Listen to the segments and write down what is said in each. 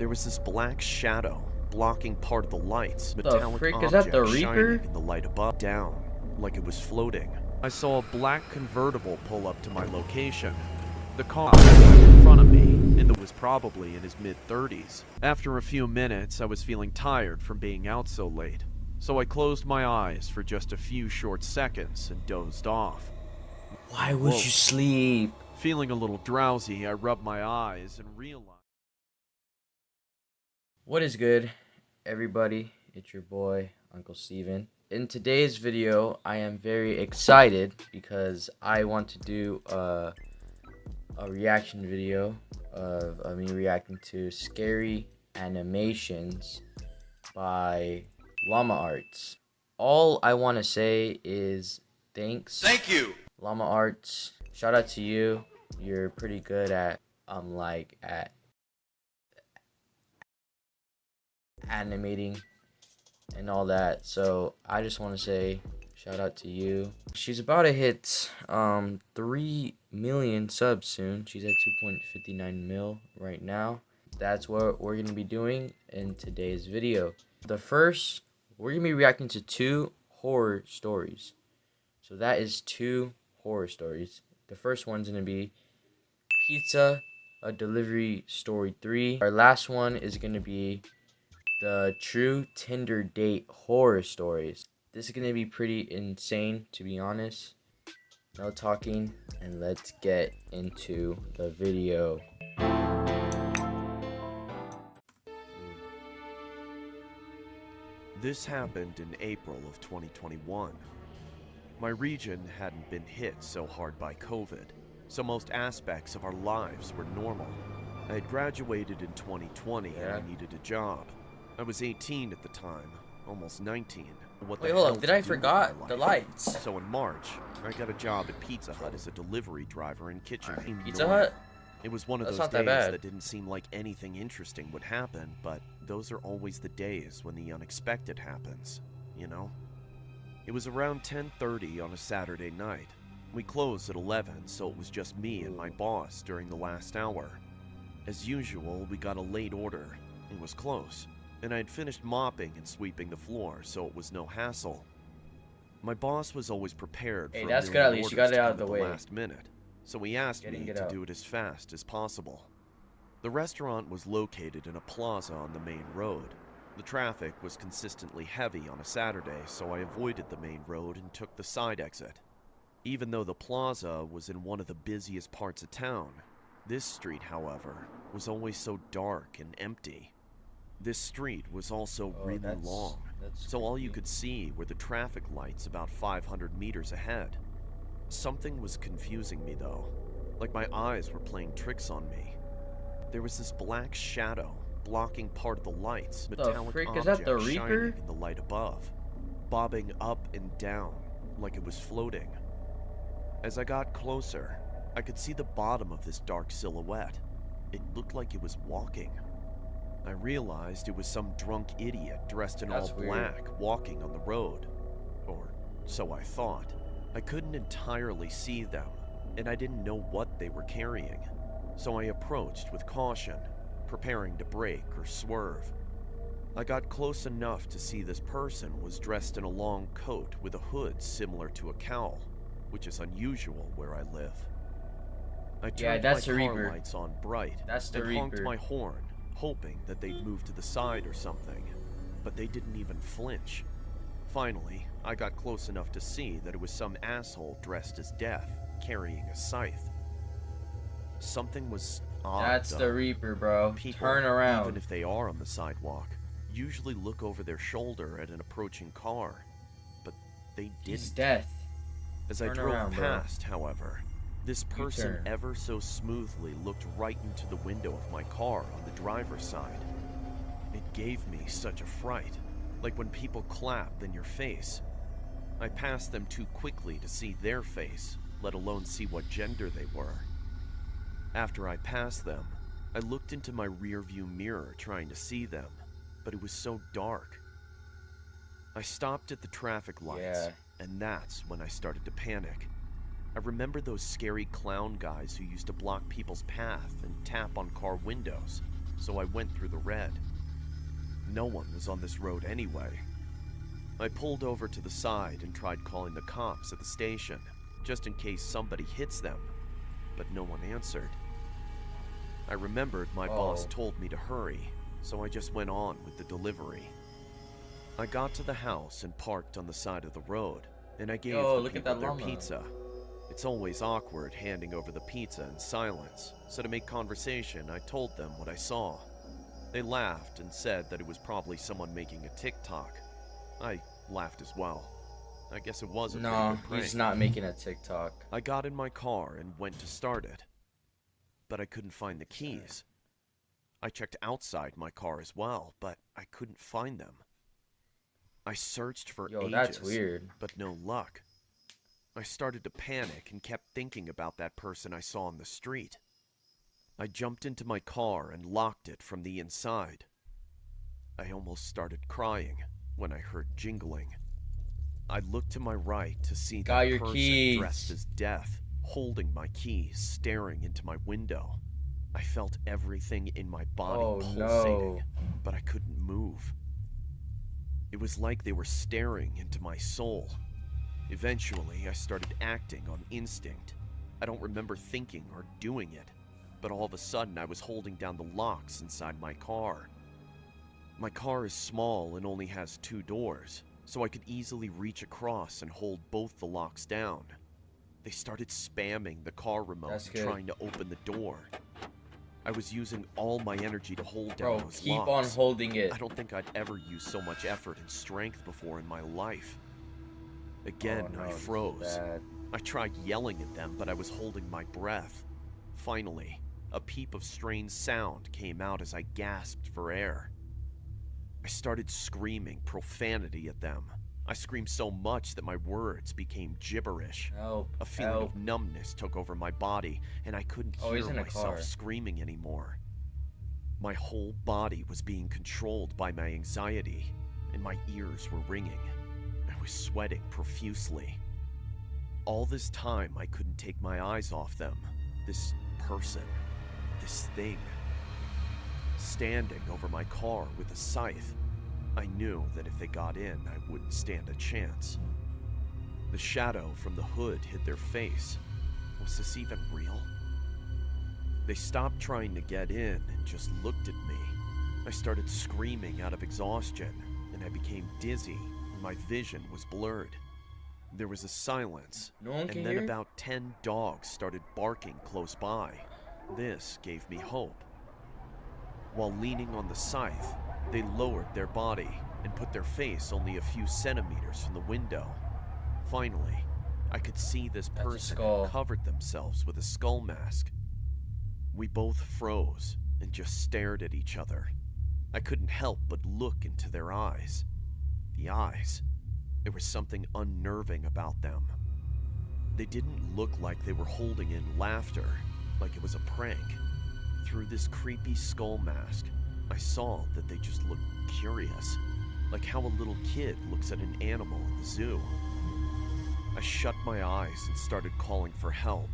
There was this black shadow blocking part of the lights, The metallic frick, is that the object Reaper? shining in the light above, down, like it was floating. I saw a black convertible pull up to my location. The car was in front of me, and was probably in his mid-30s. After a few minutes, I was feeling tired from being out so late, so I closed my eyes for just a few short seconds and dozed off. Why would you sleep? Feeling a little drowsy, I rubbed my eyes and realized... What is good, everybody? It's your boy, Uncle Steven. In today's video, I am very excited because I want to do a reaction video of me reacting to scary animations by Llama Arts. All I want to say is thanks. Thank you. Llama Arts. Shout out to you. You're pretty good at at animating and all that, so I just want to say shout out to you. She's about to hit 3 million subs soon. She's at 2.59 mil right now. That's what we're gonna be doing in today's video. We're gonna be reacting to 2 horror stories. So that is 2 horror stories. The first one's gonna be Pizza a Delivery Story 3. Our last one is gonna be the True Tinder Date Horror Stories. This is gonna be pretty insane, to be honest. No talking, and let's get into the video. This happened in April of 2021. My region hadn't been hit so hard by COVID, so most aspects of our lives were normal. I had graduated in 2020 and I needed a job. I was 18 at the time, almost 19. Wait, hold up, did I forgot the lights? So in March, I got a job at Pizza Hut as a delivery driver and kitchen. Pizza Hut? It was one of those days that didn't seem like anything interesting would happen, but those are always the days when the unexpected happens, you know? It was around 10:30 on a Saturday night. We closed at 11, so it was just me and my boss during the last hour. As usual, we got a late order. It was close, and I had finished mopping and sweeping the floor, so it was no hassle. My boss was always prepared for that's good, at least you got it out of the way. Last minute, so he asked me to do it as fast as possible. The restaurant was located in a plaza on the main road. The traffic was consistently heavy on a Saturday, so I avoided the main road and took the side exit. Even though the plaza was in one of the busiest parts of town, this street, however, was always so dark and empty. This street was also really long, so all you could see were the traffic lights about 500 meters ahead. Something was confusing me though, like my eyes were playing tricks on me. There was this black shadow blocking part of the lights, metallic object shining in the light above, bobbing up and down like it was floating. As I got closer, I could see the bottom of this dark silhouette. It looked like it was walking. I realized it was some drunk idiot dressed in all black walking on the road. Or so I thought. I couldn't entirely see them, and I didn't know what they were carrying. So I approached with caution, preparing to brake or swerve. I got close enough to see this person was dressed in a long coat with a hood similar to a cowl, which is unusual where I live. I turned my car lights on bright and honked my horn, hoping that they'd move to the side or something, but they didn't even flinch. Finally, I got close enough to see that it was some asshole dressed as Death, carrying a scythe. Something was odd. That's the Reaper, bro. People, turn around. Even if they are on the sidewalk, usually look over their shoulder at an approaching car, but they didn't. He's Death. As I drove past, however, this person ever so smoothly looked right into the window of my car on the driver's side. It gave me such a fright, like when people clap in your face. I passed them too quickly to see their face, let alone see what gender they were. After I passed them, I looked into my rearview mirror trying to see them, but it was so dark. I stopped at the traffic lights, and that's when I started to panic. I remember those scary clown guys who used to block people's path and tap on car windows. so I went through the red. No one was on this road anyway. I pulled over to the side and tried calling the cops at the station, just in case somebody hits them, but no one answered. I remembered my boss told me to hurry, so I just went on with the delivery. I got to the house and parked on the side of the road, and I gave the people their pizza. It's always awkward handing over the pizza in silence, so to make conversation, I told them what I saw. They laughed and said that it was probably someone making a TikTok. I laughed as well. I guess it was a pretty good prank. He's not making a TikTok. I got in my car and went to start it, but I couldn't find the keys. I checked outside my car as well, but I couldn't find them. I searched for ages, that's weird. but no luck. I started to panic and kept thinking about that person I saw on the street. I jumped into my car and locked it from the inside. I almost started crying when I heard jingling. I looked to my right to see that person dressed as death, holding my keys, staring into my window. I felt everything in my body pulsating, but I couldn't move. It was like they were staring into my soul. Eventually, I started acting on instinct. I don't remember thinking or doing it, but all of a sudden I was holding down the locks inside my car. My car is small and only has 2 doors, so I could easily reach across and hold both the locks down. They started spamming the car remote and trying to open the door. I was using all my energy to hold down those locks. Keep on holding it. I don't think I'd ever used so much effort and strength before in my life. Again, I froze. I tried yelling at them, but I was holding my breath. Finally, a peep of strange sound came out as I gasped for air. I started screaming profanity at them. I screamed so much that my words became gibberish. A feeling of numbness took over my body, and I couldn't hear myself screaming anymore. My whole body was being controlled by my anxiety, and my ears were ringing. I was sweating profusely. All this time, I couldn't take my eyes off them. This person, this thing, standing over my car with a scythe. I knew that if they got in, I wouldn't stand a chance. The shadow from the hood hid their face. Was this even real? They stopped trying to get in and just looked at me. I started screaming out of exhaustion, and I became dizzy, and my vision was blurred. There was a silence, and then about 10 dogs started barking close by. This gave me hope. While leaning on the scythe, they lowered their body and put their face only a few centimeters from the window. Finally, I could see this person had covered themselves with a skull mask. We both froze and just stared at each other. I couldn't help but look into their eyes. The eyes. There was something unnerving about them. They didn't look like they were holding in laughter, like it was a prank. Through this creepy skull mask, I saw that they just looked curious, like how a little kid looks at an animal in the zoo. I shut my eyes and started calling for help.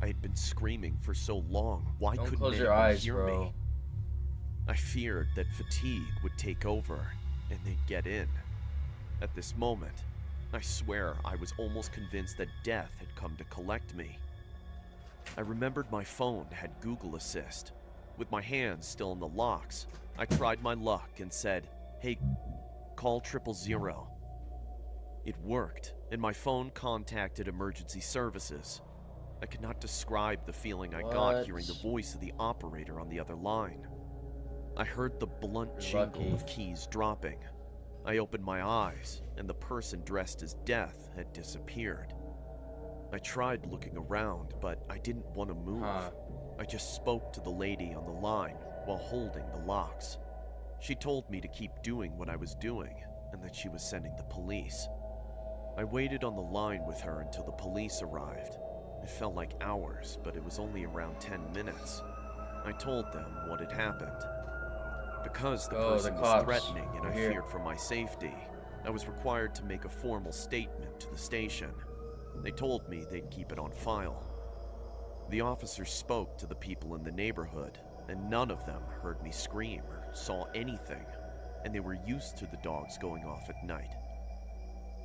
I had been screaming for so long, why couldn't anyone hear me? I feared that fatigue would take over and they'd get in. At this moment, I swear I was almost convinced that death had come to collect me. I remembered my phone had Google Assist. With my hands still in the locks, I tried my luck and said, "Hey, call 000." It worked, and my phone contacted emergency services. I could not describe the feeling I got hearing the voice of the operator on the other line. I heard the blunt jingle of keys dropping. I opened my eyes, and the person dressed as death had disappeared. I tried looking around, but I didn't want to move. I just spoke to the lady on the line while holding the locks. She told me to keep doing what I was doing, and that she was sending the police. I waited on the line with her until the police arrived. It felt like hours, but it was only around 10 minutes. I told them what had happened. Because the person was threatening and I feared for my safety, I was required to make a formal statement to the station. They told me they'd keep it on file. The officers spoke to the people in the neighborhood, and none of them heard me scream or saw anything, and they were used to the dogs going off at night.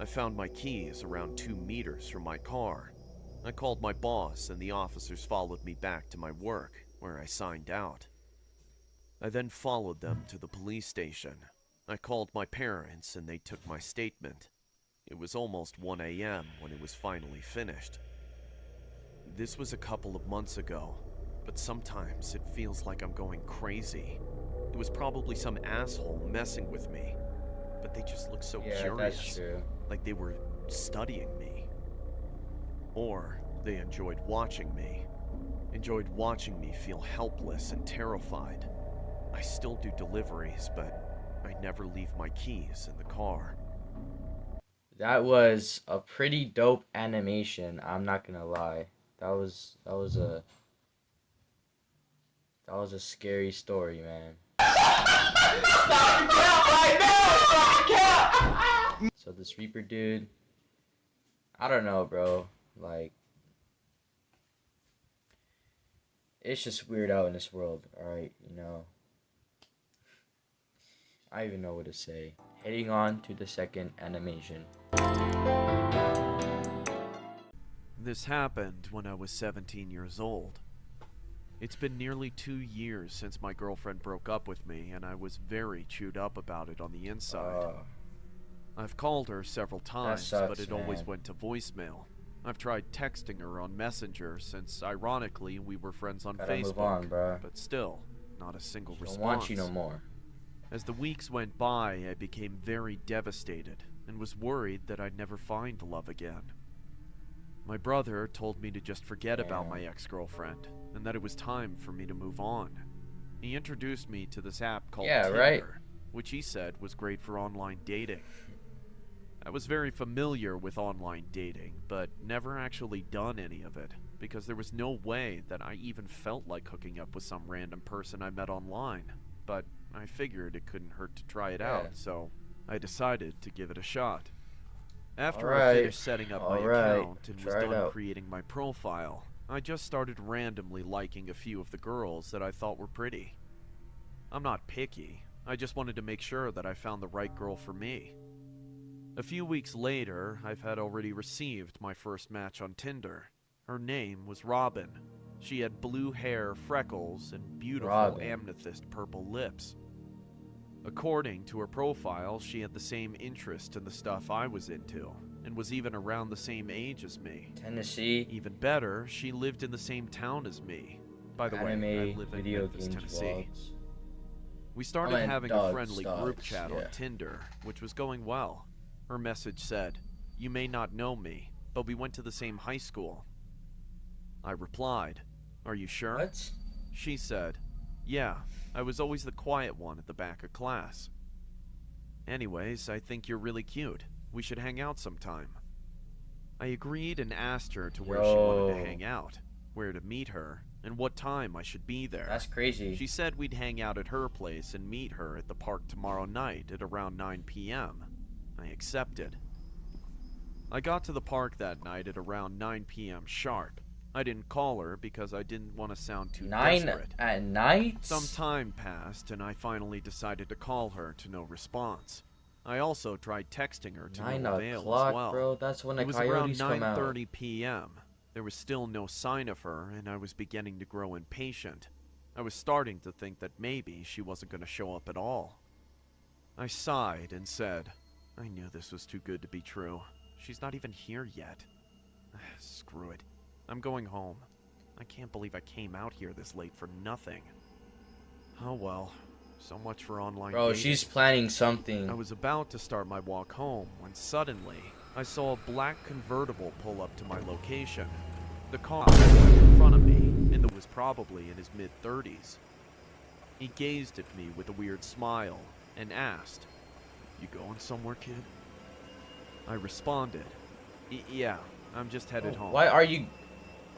I found my keys around 2 meters from my car. I called my boss, and the officers followed me back to my work, where I signed out. I then followed them to the police station. I called my parents, and they took my statement. It was almost 1 a.m. when it was finally finished. This was a couple of months ago, but sometimes it feels like I'm going crazy. It was probably some asshole messing with me, but they just look so curious, that's true. like they were studying me. Or they enjoyed watching me feel helpless and terrified. I still do deliveries, but I never leave my keys in the car. That was a pretty dope animation. I'm not gonna lie. That was a scary story, man. So this Reaper dude, I don't know, bro. Like, it's just weird out in this world, alright, you know. I don't even know what to say. Heading on to the second animation. This happened when I was 17 years old. It's been nearly 2 years since my girlfriend broke up with me, and I was very chewed up about it on the inside. I've called her several times, sucks, but it always man. went to voicemail. I've tried texting her on Messenger since, ironically, we were friends on Gotta Facebook, move on, bro. but still, not a single She response. don't want you no more. As the weeks went by, I became very devastated and was worried that I'd never find love again. My brother told me to just forget about my ex-girlfriend and that it was time for me to move on. He introduced me to this app called Tinder, which he said was great for online dating. I was very familiar with online dating, but never actually done any of it, because there was no way that I even felt like hooking up with some random person I met online. But I figured it couldn't hurt to try it out, so I decided to give it a shot. After I finished setting up my account and was done creating my profile, I just started randomly liking a few of the girls that I thought were pretty. I'm not picky, I just wanted to make sure that I found the right girl for me. A few weeks later, I've had already received my first match on Tinder. Her name was Robin. She had blue hair, freckles, and beautiful amethyst purple lips. According to her profile, she had the same interest in the stuff I was into, and was even around the same age as me. Tennessee. Even better, she lived in the same town as me. By the way, I live in Memphis, Tennessee. We started having a friendly group chat on Tinder, which was going well. Her message said, "You may not know me, but we went to the same high school." I replied, "Are you sure?" What? She said, "Yeah, I was always the quiet one at the back of class. Anyways, I think you're really cute. We should hang out sometime." I agreed and asked her to where she wanted to hang out, where to meet her, and what time I should be there. That's crazy. She said we'd hang out at her place and meet her at the park tomorrow night at around 9 p.m. I accepted. I got to the park that night at around 9 p.m. sharp. I didn't call her because I didn't want to sound too desperate. 9 at night? Some time passed and I finally decided to call her, to no response. I also tried texting her to no avail as well. Bro, that's when the It was around 9:30 p.m. There was still no sign of her, and I was beginning to grow impatient. I was starting to think that maybe she wasn't going to show up at all. I sighed and said, "I knew this was too good to be true. She's not even here yet. Screw it. I'm going home. I can't believe I came out here this late for nothing. Oh well, so much for online dating." She's planning something. I was about to start my walk home when suddenly I saw a black convertible pull up to my location. The car was in front of me, and it was probably in his mid-30s. He gazed at me with a weird smile and asked, "You going somewhere, kid?" I responded, "Yeah, I'm just headed home." Why are you...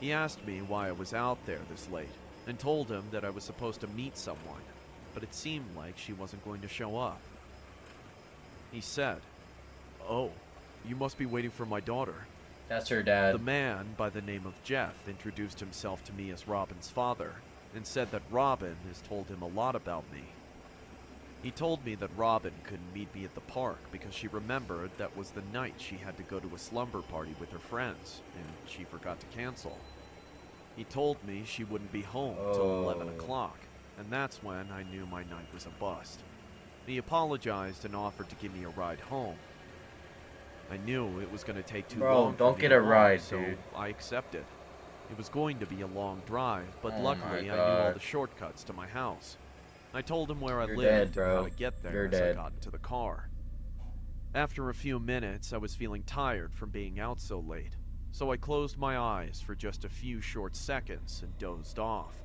He asked me why I was out there this late, and told him that I was supposed to meet someone, but it seemed like she wasn't going to show up. He said, "Oh, you must be waiting for my daughter." That's her dad. The man, by the name of Jeff, introduced himself to me as Robin's father, and said that Robin has told him a lot about me. He told me that Robin couldn't meet me at the park because she remembered that was the night she had to go to a slumber party with her friends, and she forgot to cancel. He told me she wouldn't be home till 11 o'clock, and that's when I knew my night was a bust. He apologized and offered to give me a ride home. I knew it was going to take too long. Don't get a ride, so dude. I accepted. It was going to be a long drive, but Oh luckily I knew all the shortcuts to my house. I told him where I lived and how to get there as I got into the car. After a few minutes, I was feeling tired from being out so late, so I closed my eyes for just a few short seconds and dozed off.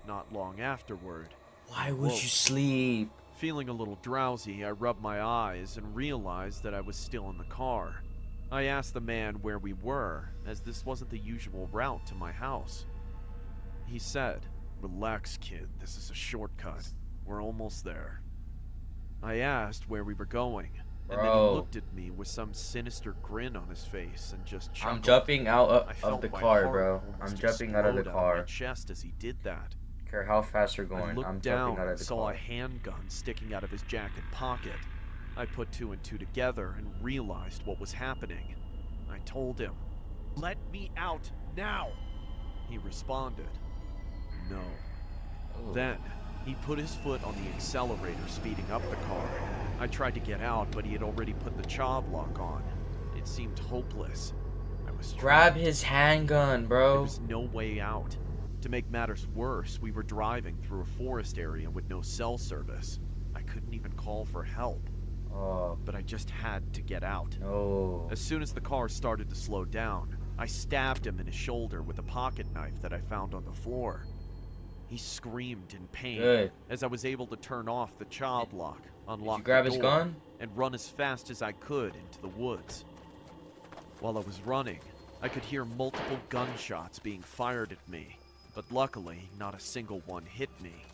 Not long afterward, Why would you sleep? Feeling a little drowsy, I rubbed my eyes and realized that I was still in the car. I asked the man where we were, as this wasn't the usual route to my house. He said, "Relax, kid, this is a shortcut. We're almost there." I asked where we were going, and then he looked at me with some sinister grin on his face and just chuckled. I'm jumping out of the car, bro. I'm jumping out of the car. My chest as he did that. Care how fast you're going. I looked I'm down jumping out of and the saw car. a handgun sticking out of his jacket pocket. I put two and two together and realized what was happening. I told him, "Let me out now!" He responded, "No." Ooh. Then, he put his foot on the accelerator, speeding up the car. I tried to get out, but he had already put the child lock on. It seemed hopeless. I was Grab his handgun, bro. There was no way out. To make matters worse, we were driving through a forest area with no cell service. I couldn't even call for help. But I just had to get out. No. As soon as the car started to slow down, I stabbed him in his shoulder with a pocket knife that I found on the floor. He screamed in pain as I was able to turn off the child lock, unlock the door, his gun? and run as fast as I could into the woods. While I was running, I could hear multiple gunshots being fired at me, but luckily, not a single one hit me.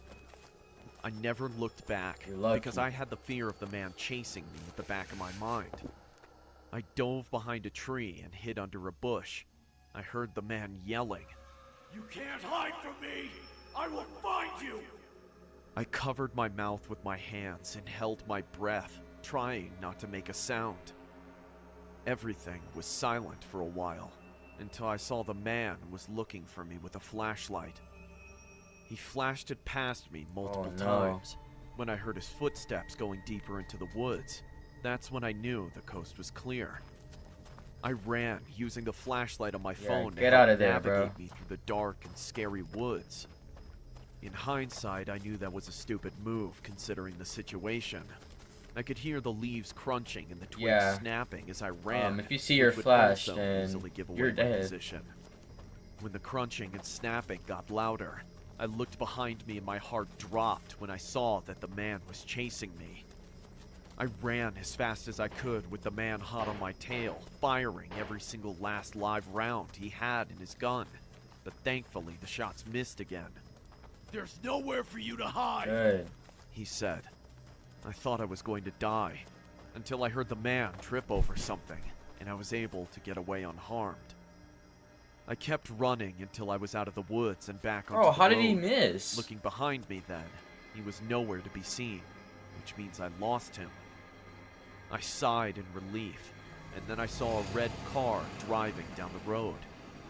I never looked back because I had the fear of the man chasing me at the back of my mind. I dove behind a tree and hid under a bush. I heard the man yelling, "You can't hide from me! I will find you!" I covered my mouth with my hands and held my breath, trying not to make a sound. Everything was silent for a while, until I saw the man was looking for me with a flashlight. He flashed it past me multiple times. When I heard his footsteps going deeper into the woods, that's when I knew the coast was clear. I ran, using the flashlight on my phone to help navigate me through the dark and scary woods. In hindsight, I knew that was a stupid move, considering the situation. I could hear the leaves crunching and the twigs snapping as I ran. If you see your flash, then you're dead. Position. When the crunching and snapping got louder, I looked behind me and my heart dropped when I saw that the man was chasing me. I ran as fast as I could with the man hot on my tail, firing every single last live round he had in his gun. But thankfully, the shots missed again. "There's nowhere for you to hide," he said. I thought I was going to die, until I heard the man trip over something, and I was able to get away unharmed. I kept running until I was out of the woods and back onto the road. How did he miss? Looking behind me then, he was nowhere to be seen, which means I lost him. I sighed in relief, and then I saw a red car driving down the road.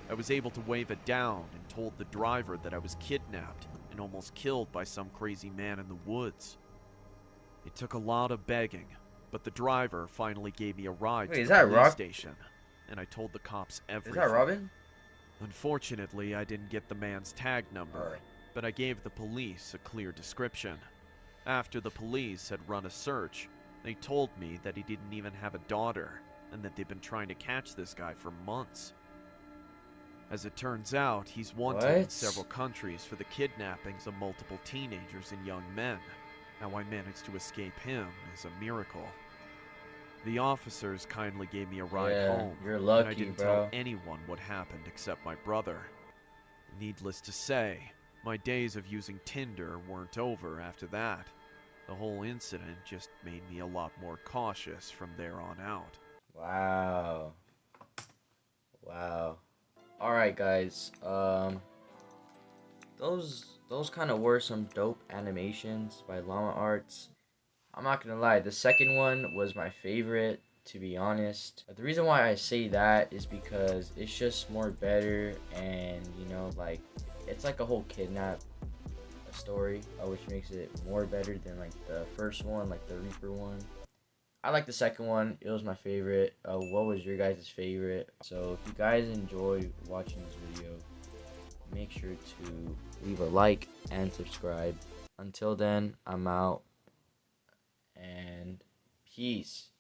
I was able to wave it down and told the driver that I was kidnapped and almost killed by some crazy man in the woods. It took a lot of begging, but the driver finally gave me a ride to the police station, and I told the cops everything. Is that Robin? Unfortunately, I didn't get the man's tag number, but I gave the police a clear description. After the police had run a search, they told me that he didn't even have a daughter, and that they've been trying to catch this guy for months. As it turns out, he's wanted in several countries for the kidnappings of multiple teenagers and young men. How I managed to escape him is a miracle. The officers kindly gave me a ride home, you're lucky, and I didn't tell anyone what happened except my brother. Needless to say, my days of using Tinder weren't over after that. The whole incident just made me a lot more cautious from there on out. Wow. Wow. Alright, guys. Those those kind of were some dope animations by Llama Arts. I'm not gonna lie, the second one was my favorite, to be honest. The reason why I say that is because it's just more better, and you know, like, it's like a whole kidnap story, which makes it more better than like the first one, like the Reaper one. I like the second one. It was my favorite. What was your guys' favorite? So if you guys enjoy watching this video, make sure to leave a like and subscribe. Until then, I'm out, and peace.